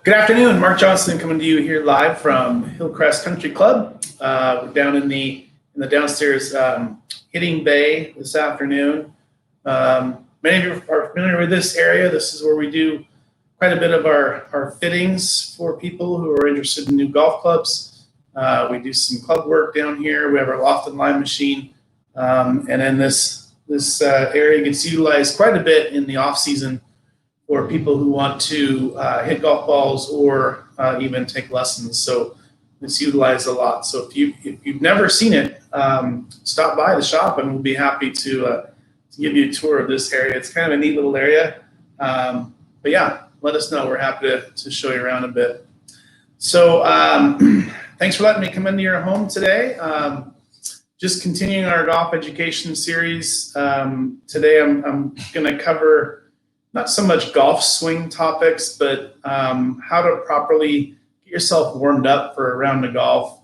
Good afternoon, Mark Johnson coming to you here live from Hillcrest Country Club. We're down in the downstairs hitting bay this afternoon. Many of you are familiar with this area. This is where we do quite a bit of our fittings for people who are interested in new golf clubs. We do some club work down here. We have our loft and line machine, and then this area gets utilized quite a bit in the off season for people who want to hit golf balls or even take lessons. So it's utilized a lot. So if you've never seen it, stop by the shop and we'll be happy to give you a tour of this area. It's kind of a neat little area. But yeah, let us know. We're happy to show you around a bit. So thanks for letting me come into your home today. Just continuing our golf education series. Today I'm going to cover not so much golf swing topics, but how to properly get yourself warmed up for a round of golf,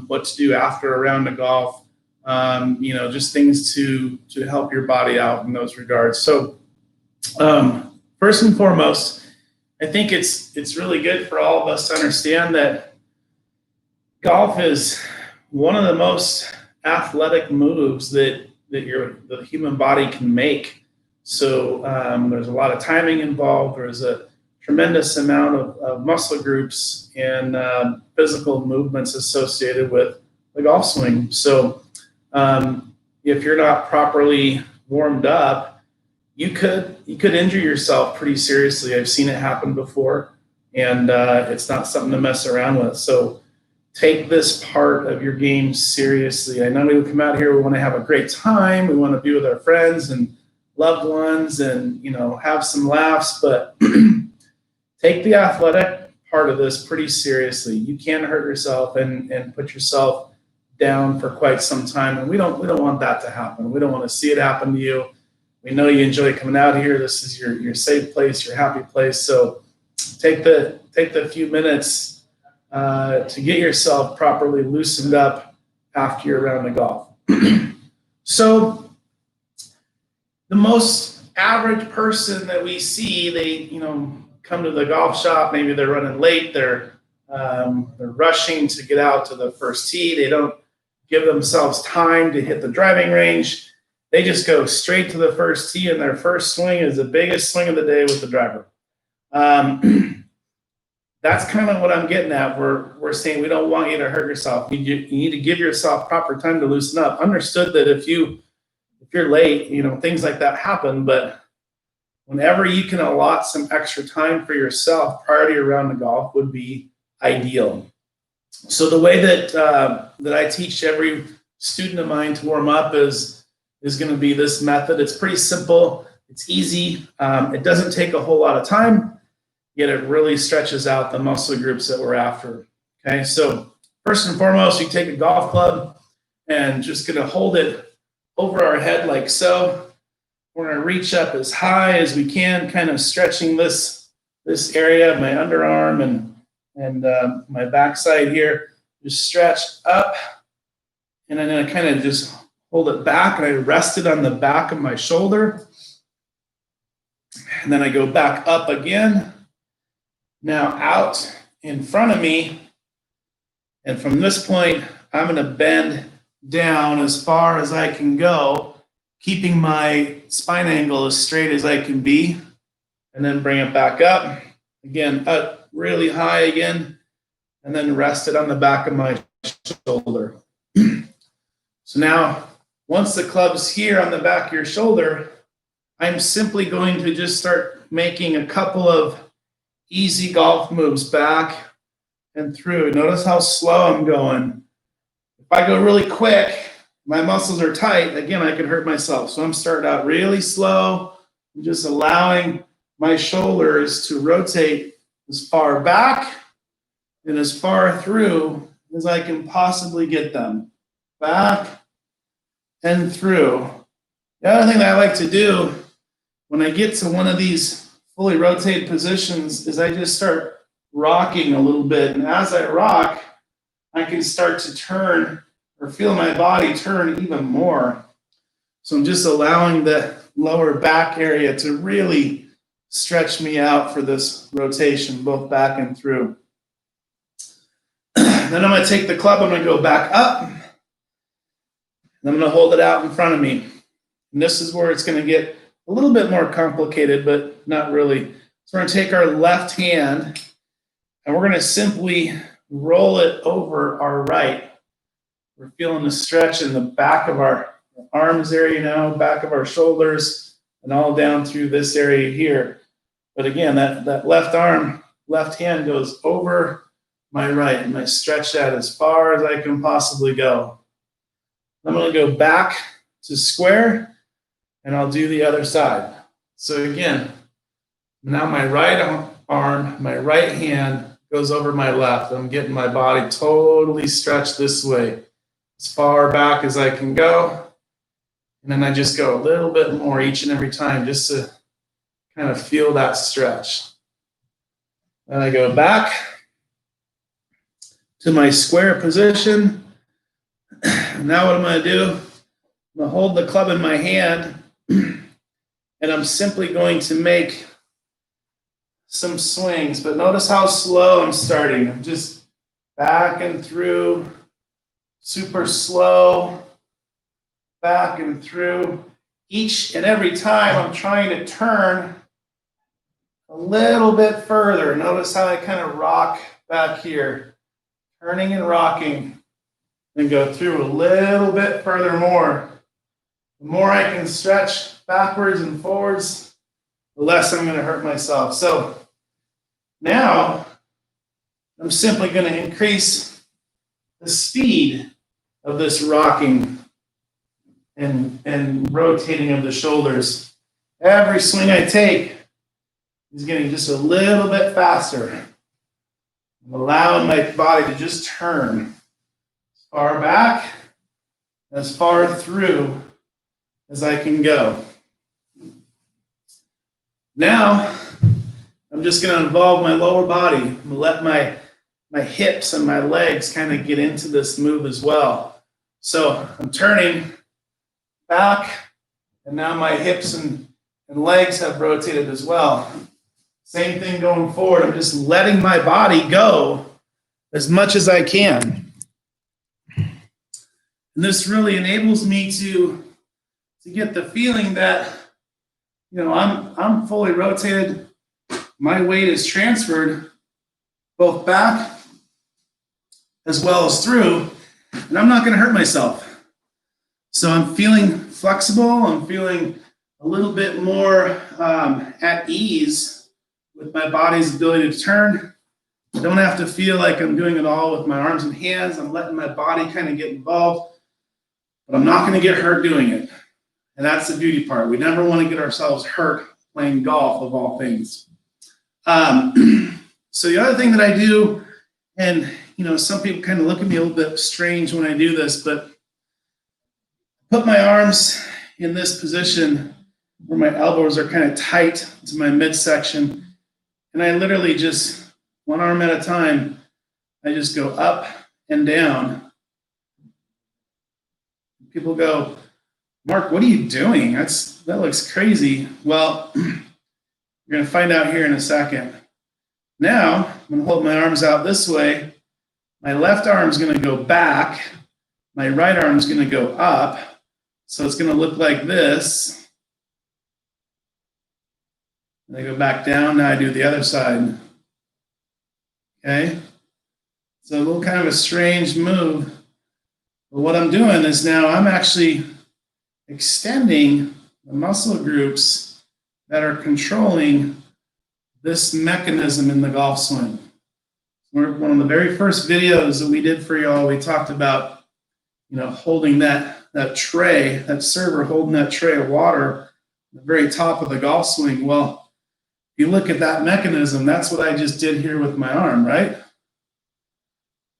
what to do after a round of golf, just things to help your body out in those regards. So first and foremost, I think it's really good for all of us to understand that golf is one of the most athletic moves that the human body can make. So there's a lot of timing involved. There's a tremendous amount of muscle groups and physical movements associated with the golf swing. So if you're not properly warmed up, you could injure yourself pretty seriously. I've seen it happen before, and it's not something to mess around with. So take this part of your game seriously. I know we come out here, we want to have a great time. We want to be with our friends and loved ones and have some laughs, but take the athletic part of this pretty seriously. You can hurt yourself and put yourself down for quite some time, and we don't want that to happen. We don't want to see it happen to you. We know you enjoy coming out here. This is your safe place, your happy place. So take the few minutes to get yourself properly loosened up after your round of golf. So the most average person that we see, they come to the golf shop. Maybe they're running late. They're rushing to get out to the first tee. They don't give themselves time to hit the driving range. They just go straight to the first tee, and their first swing is the biggest swing of the day with the driver. That's kind of what I'm getting at. We're saying we don't want you to hurt yourself. You need to give yourself proper time to loosen up. Understood that if you're late, things like that happen, but whenever you can allot some extra time for yourself prior to your round of golf would be ideal. So the way that I teach every student of mine to warm up is going to be this method. It's pretty simple. It's easy. It doesn't take a whole lot of time, yet it really stretches out the muscle groups that we're after. Okay, so first and foremost, you take a golf club and just going to hold it over our head like so. We're going to reach up as high as we can, kind of stretching this area of my underarm and my backside here. Just stretch up, and I'm going to kind of just hold it back, and I rest it on the back of my shoulder. And then I go back up again. Now out in front of me, and from this point, I'm going to bend down as far as I can go, keeping my spine angle as straight as I can be, and then bring it back up. Again, up really high again, and then rest it on the back of my shoulder. So now, once the club's here on the back of your shoulder, I'm simply going to just start making a couple of easy golf moves back and through. Notice how slow I'm going. If I go really quick, my muscles are tight, again, I could hurt myself. So I'm starting out really slow and just allowing my shoulders to rotate as far back and as far through as I can possibly get them. Back and through. The other thing that I like to do when I get to one of these fully rotated positions is I just start rocking a little bit. And as I rock, I can start to turn or feel my body turn even more. So I'm just allowing the lower back area to really stretch me out for this rotation, both back and through. Then I'm going to take the club, I'm going to go back up, and I'm going to hold it out in front of me. And this is where it's going to get a little bit more complicated, but not really. So we're going to take our left hand, and we're going to simply roll it over our right. We're feeling the stretch in the back of our arms area now, back of our shoulders, and all down through this area here. But again, that left arm, left hand goes over my right, and I stretch that as far as I can possibly go. I'm going to go back to square, and I'll do the other side. So again, now my right arm, my right hand goes over my left. I'm getting my body totally stretched this way, as far back as I can go. And then I just go a little bit more each and every time just to kind of feel that stretch. Then I go back to my square position. Now what I'm going to do, I'm going to hold the club in my hand, and I'm simply going to make some swings. But notice how slow I'm starting. I'm just back and through, super slow, back and through. Each and every time I'm trying to turn a little bit further. Notice how I kind of rock back here, turning and rocking, and go through a little bit further more. The more I can stretch backwards and forwards, the less I'm going to hurt myself. So now I'm simply going to increase the speed of this rocking and rotating of the shoulders. Every swing I take is getting just a little bit faster. I'm allowing my body to just turn as far back, as far through as I can go. Now, I'm just going to involve my lower body. I'm going to let my hips and my legs kind of get into this move as well. So I'm turning back, and now my hips and legs have rotated as well. Same thing going forward. I'm just letting my body go as much as I can. And this really enables me to get the feeling that, you know, I'm fully rotated. My weight is transferred both back as well as through, and I'm not going to hurt myself. So I'm feeling flexible. I'm feeling a little bit more at ease with my body's ability to turn. I don't have to feel like I'm doing it all with my arms and hands. I'm letting my body kind of get involved, but I'm not going to get hurt doing it. And that's the beauty part. We never want to get ourselves hurt playing golf, of all things. So the other thing that I do, and you know, some people kind of look at me a little bit strange when I do this, but put my arms in this position where my elbows are kind of tight to my midsection, and I literally just, one arm at a time, I just go up and down. People go, Mark, what are you doing? That looks crazy. Well, you're going to find out here in a second. Now, I'm going to hold my arms out this way. My left arm is going to go back. My right arm is going to go up. So it's going to look like this. And I go back down. Now I do the other side. Okay? So a little kind of a strange move. But what I'm doing is now I'm actually extending the muscle groups that are controlling this mechanism in the golf swing. One of the very first videos that we did for y'all, we talked about, you know, holding that tray, that server holding that tray of water at the very top of the golf swing. Well, if you look at that mechanism, that's what I just did here with my arm, right?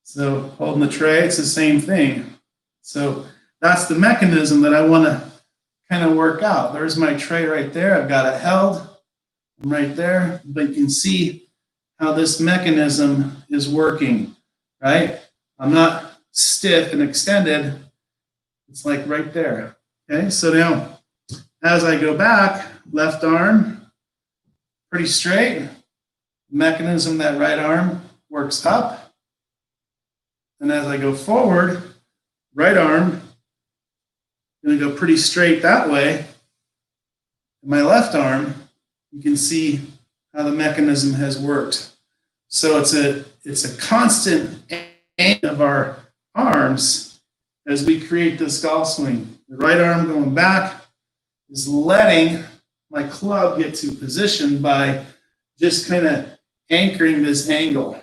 So holding the tray, it's the same thing. So that's the mechanism that I want to kind of work out. There's my tray right there. I've got it held. I'm right there. But you can see how this mechanism is working, right? I'm not stiff and extended. It's like right there. Okay, so now as I go back, left arm, pretty straight. Mechanism, that right arm works up. And as I go forward, right arm, going to go pretty straight that way. My left arm, you can see how the mechanism has worked. So it's a constant aim of our arms as we create this golf swing. The right arm going back is letting my club get to position by just kind of anchoring this angle.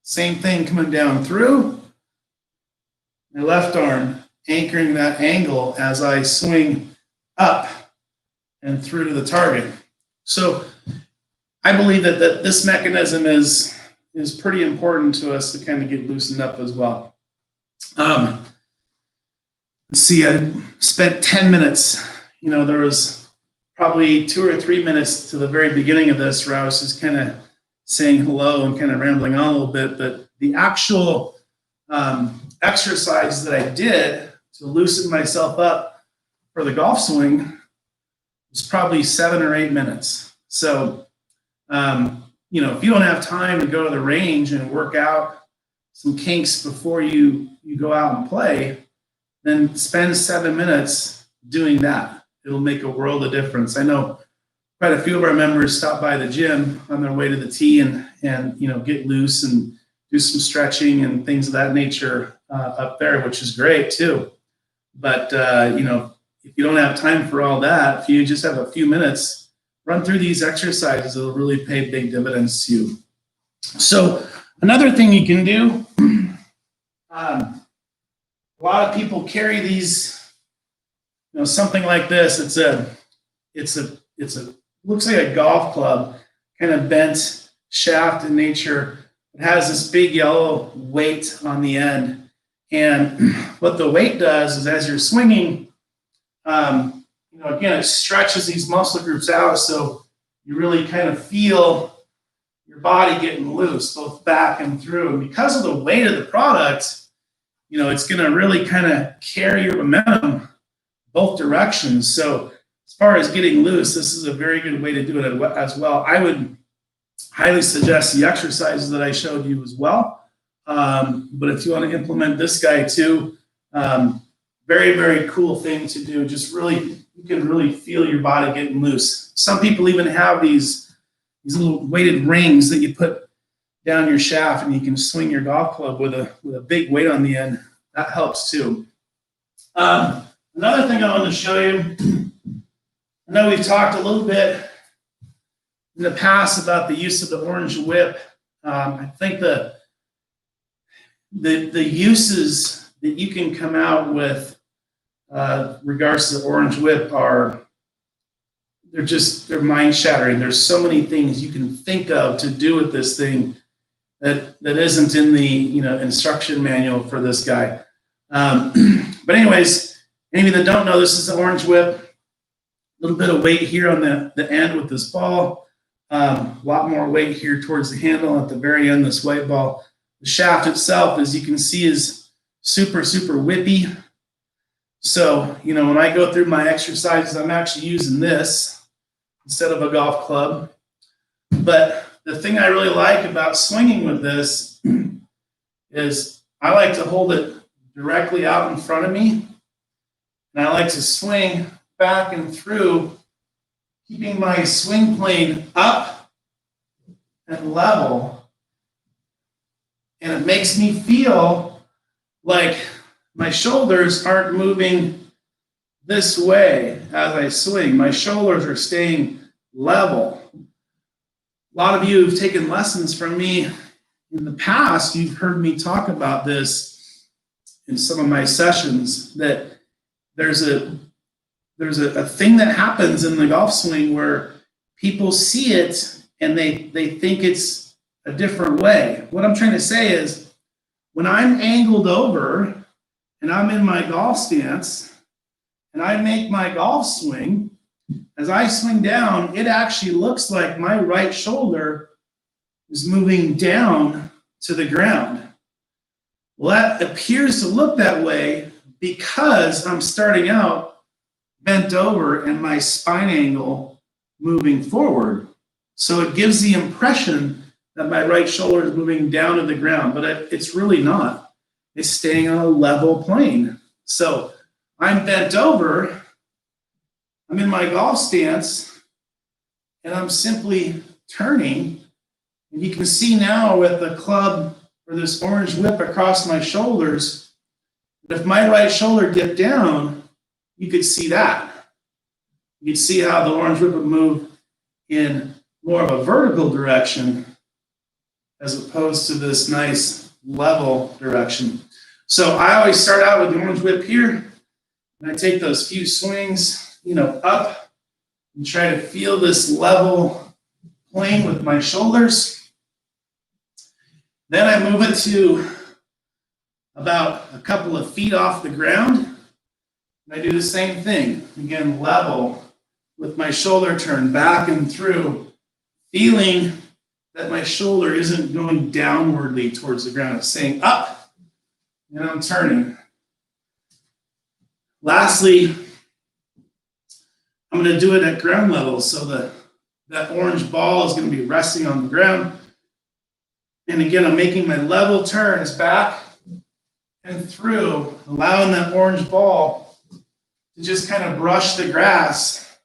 Same thing coming down through. My left arm anchoring that angle as I swing up and through to the target. So I believe that this mechanism is pretty important to us to kind of get loosened up as well. Let's see, I spent 10 minutes. There was probably 2 or 3 minutes to the very beginning of this where I was just kind of saying hello and kind of rambling on a little bit, but the actual exercise that I did to loosen myself up for the golf swing was probably 7 or 8 minutes. So, if you don't have time to go to the range and work out some kinks before you go out and play, then spend 7 minutes doing that. It'll make a world of difference. I know quite a few of our members stop by the gym on their way to the tee and get loose and do some stretching and things of that nature up there, which is great too. But if you don't have time for all that, if you just have a few minutes, run through these exercises. It'll really pay big dividends to you. So another thing you can do, a lot of people carry these, something like this. It's a looks like a golf club, kind of bent shaft in nature. It has this big yellow weight on the end. And what the weight does is as you're swinging, again, it stretches these muscle groups out. So you really kind of feel your body getting loose, both back and through. And because of the weight of the product, it's going to really kind of carry your momentum both directions. So as far as getting loose, this is a very good way to do it as well. I would highly suggest the exercises that I showed you as well. But if you want to implement this guy too, very, very cool thing to do. Just really, you can really feel your body getting loose. Some people even have these little weighted rings that you put down your shaft and you can swing your golf club with a big weight on the end. That helps too. Another thing I want to show you, I know we've talked a little bit in the past about the use of the orange whip. I think the uses that you can come out with regards to the orange whip they're mind shattering. There's so many things you can think of to do with this thing that isn't in the instruction manual for this guy. But anyways, any of you that don't know, this is the orange whip. A little bit of weight here on the end with this ball. A lot more weight here towards the handle at the very end, this white ball. The shaft itself, as you can see, is super, super whippy. So, when I go through my exercises, I'm actually using this instead of a golf club. But the thing I really like about swinging with this is I like to hold it directly out in front of me. And I like to swing back and through, keeping my swing plane up and level. And it makes me feel like my shoulders aren't moving this way as I swing. My shoulders are staying level. A lot of you who've taken lessons from me in the past, you've heard me talk about this in some of my sessions, that there's a thing that happens in the golf swing where people see it and they think it's a different way. What I'm trying to say is when I'm angled over and I'm in my golf stance and I make my golf swing, as I swing down, it actually looks like my right shoulder is moving down to the ground. Well, that appears to look that way because I'm starting out bent over and my spine angle moving forward. So it gives the impression that my right shoulder is moving down to the ground, but it's really not. It's staying on a level plane. So I'm bent over, I'm in my golf stance, and I'm simply turning. And you can see now with the club or this orange whip across my shoulders, if my right shoulder dipped down, you could see that. You could see how the orange whip would move in more of a vertical direction as opposed to this nice level direction. So I always start out with the orange whip here, and I take those few swings, up and try to feel this level plane with my shoulders. Then I move it to about a couple of feet off the ground, and I do the same thing. Again, level with my shoulder turned back and through, feeling that my shoulder isn't going downwardly towards the ground. It's staying up, and I'm turning. Lastly, I'm going to do it at ground level. So that orange ball is going to be resting on the ground. And again, I'm making my level turns back and through, allowing that orange ball to just kind of brush the grass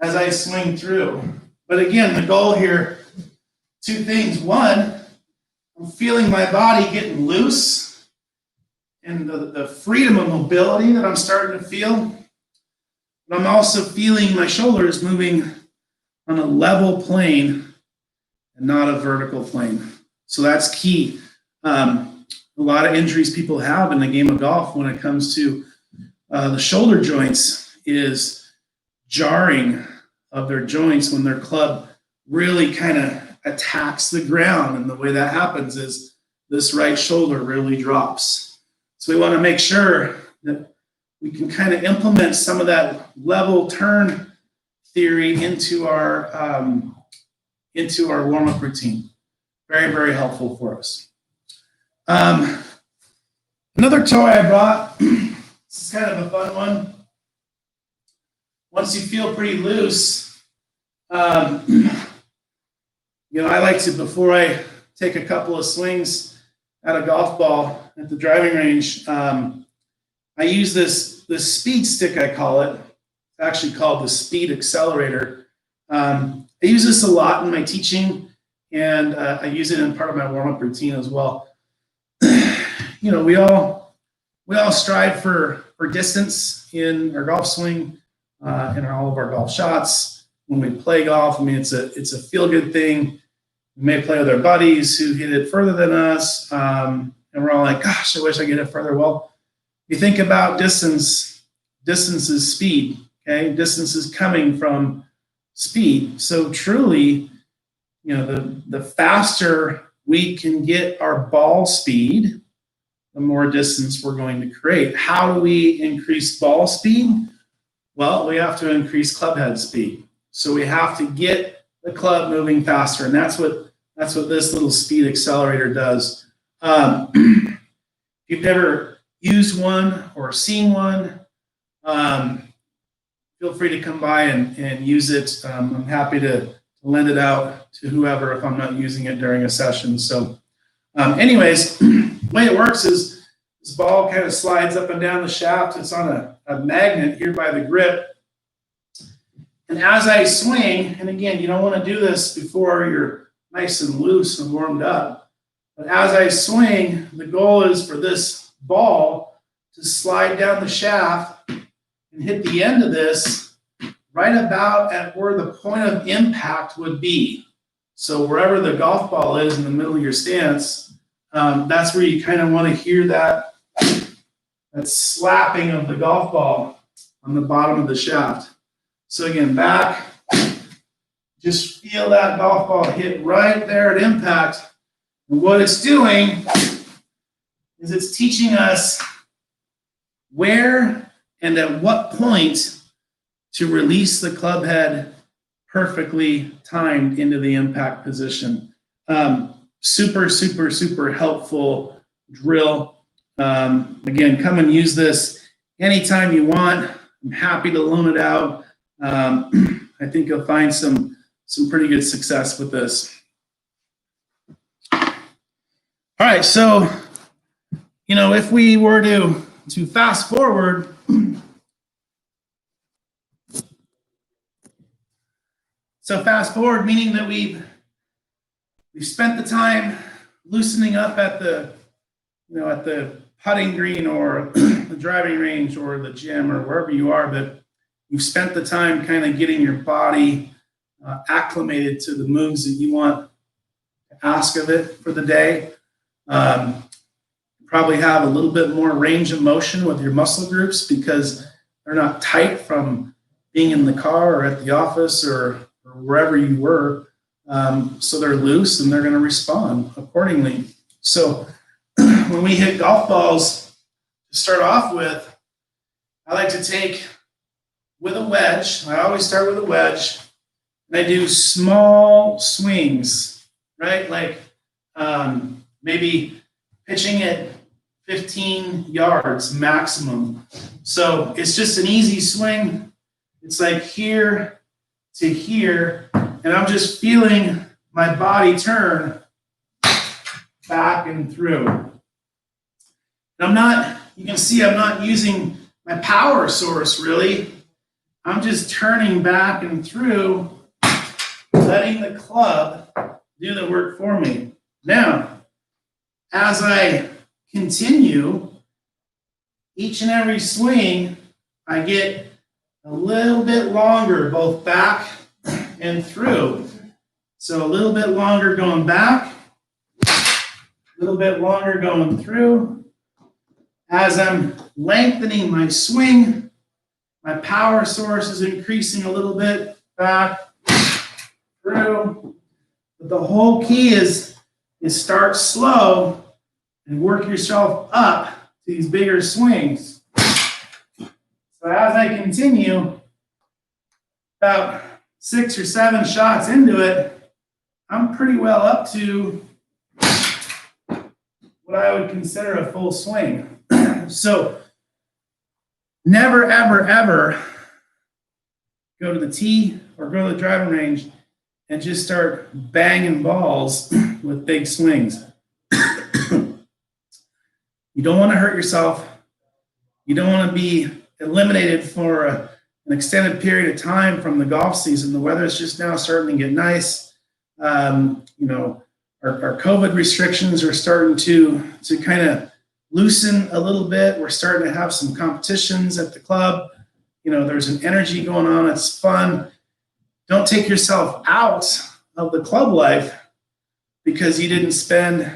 as I swing through. But again, the goal here, two things. One, I'm feeling my body getting loose and the freedom of mobility that I'm starting to feel. But I'm also feeling my shoulders moving on a level plane and not a vertical plane. So that's key. A lot of injuries people have in the game of golf when it comes to the shoulder joints is jarring of their joints when their club really kind of attacks the ground. And the way that happens is this right shoulder really drops. So we want to make sure that we can kind of implement some of that level turn theory into our warm-up routine. Very, very helpful for us. Another toy I brought, this is kind of a fun one. Once you feel pretty loose, I like to, before I take a couple of swings at a golf ball at the driving range, I use this speed stick, I call it. It's actually called the speed accelerator. I use this a lot in my teaching, and I use it in part of my warm-up routine as well. We all strive for distance in our golf swing, in all of our golf shots. When we play golf, it's a feel-good thing. We may play with our buddies who hit it further than us, and we're all like, "Gosh, I wish I could hit it further." Well, you think about distance. Distance is speed. Okay, distance is coming from speed. So truly, the faster we can get our ball speed, the more distance we're going to create. How do we increase ball speed? Well, we have to increase club head speed. So we have to get the club moving faster, and that's what this little speed accelerator does. If you've never used one or seen one, feel free to come by and use it. I'm happy to lend it out to whoever if I'm not using it during a session. So anyways, the way it works is this ball kind of slides up and down the shaft. It's on a magnet here by the grip. And as I swing, and again, you don't want to do this before you're nice and loose and warmed up. But as I swing, the goal is for this ball to slide down the shaft and hit the end of this right about at where the point of impact would be. So wherever the golf ball is in the middle of your stance, that's where you kind of want to hear that slapping of the golf ball on the bottom of the shaft. So again, back, just feel that golf ball hit right there at impact. And what it's doing is it's teaching us where and at what point to release the club head perfectly timed into the impact position. Super, super, super helpful drill. Again, come and use this anytime you want. I'm happy to loan it out. I think you'll find some some pretty good success with this. All right, so, if we were to fast forward, meaning that we've spent the time loosening up at the putting green or the driving range or the gym or wherever you are, but you've spent the time kind of getting your body acclimated to the moves that you want to ask of it for the day. Probably have a little bit more range of motion with your muscle groups because they're not tight from being in the car or at the office or wherever you were. So they're loose and they're going to respond accordingly. So when we hit golf balls to start off with, I like to take with a wedge. I always start with a wedge, and I do small swings, right? Like maybe pitching it 15 yards maximum. So it's just an easy swing. It's like here to here, and I'm just feeling my body turn back and through. And you can see I'm not using my power source really. I'm just turning back and through, letting the club do the work for me. Now, as I continue, each and every swing, I get a little bit longer, both back and through. So a little bit longer going back, a little bit longer going through. As I'm lengthening my swing, my power source is increasing a little bit back, through. But the whole key is start slow and work yourself up to these bigger swings. So as I continue, about 6 or 7 shots into it, I'm pretty well up to what I would consider a full swing. So never, ever, ever go to the tee or go to the driving range and just start banging balls with big swings. You don't want to hurt yourself. You don't want to be eliminated for an extended period of time from the golf season. The weather is just now starting to get nice. Our COVID restrictions are starting to kind of loosen a little bit. We're starting to have some competitions at the club. There's an energy going on. It's fun. Don't take yourself out of the club life because you didn't spend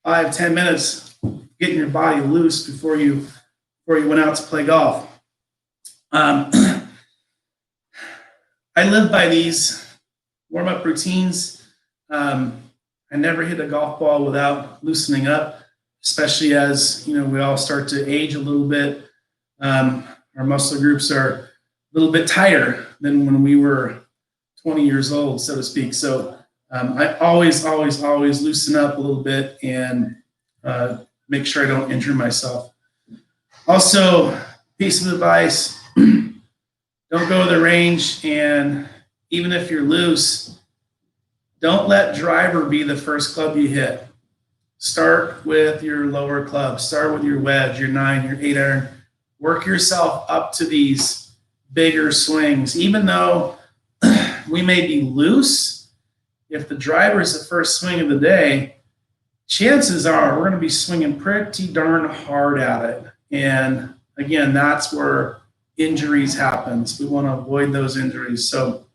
5-10 minutes getting your body loose before you went out to play golf. I live by these warm-up routines. I never hit a golf ball without loosening up, especially as we all start to age a little bit. Our muscle groups are a little bit tighter than when we were 20 years old, so to speak. So I always loosen up a little bit and make sure I don't injure myself. Also, piece of advice, don't go to the range, and even if you're loose, don't let driver be the first club you hit. Start with your lower club. Start with your wedge, your 9, your 8 iron. Work yourself up to these bigger swings. Even though we may be loose, if the driver is the first swing of the day, chances are we're going to be swinging pretty darn hard at it. And again, that's where injuries happen. So we want to avoid those injuries. So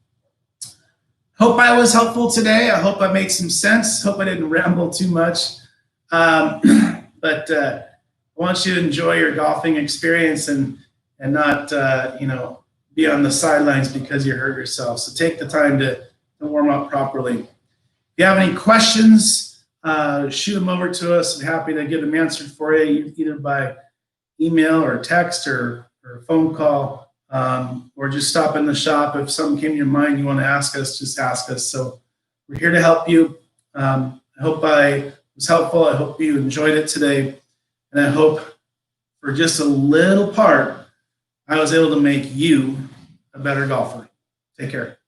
hope I was helpful today. I hope I made some sense. Hope I didn't ramble too much. But I want you to enjoy your golfing experience and not, be on the sidelines because you hurt yourself. So take the time to warm up properly. If you have any questions, shoot them over to us. I'm happy to get them answered for you, either by email or text or phone call, or just stop in the shop. If something came to your mind you want to ask us, just ask us. So we're here to help you. I hope I was helpful. I hope you enjoyed it today. And I hope for just a little part, I was able to make you a better golfer. Take care.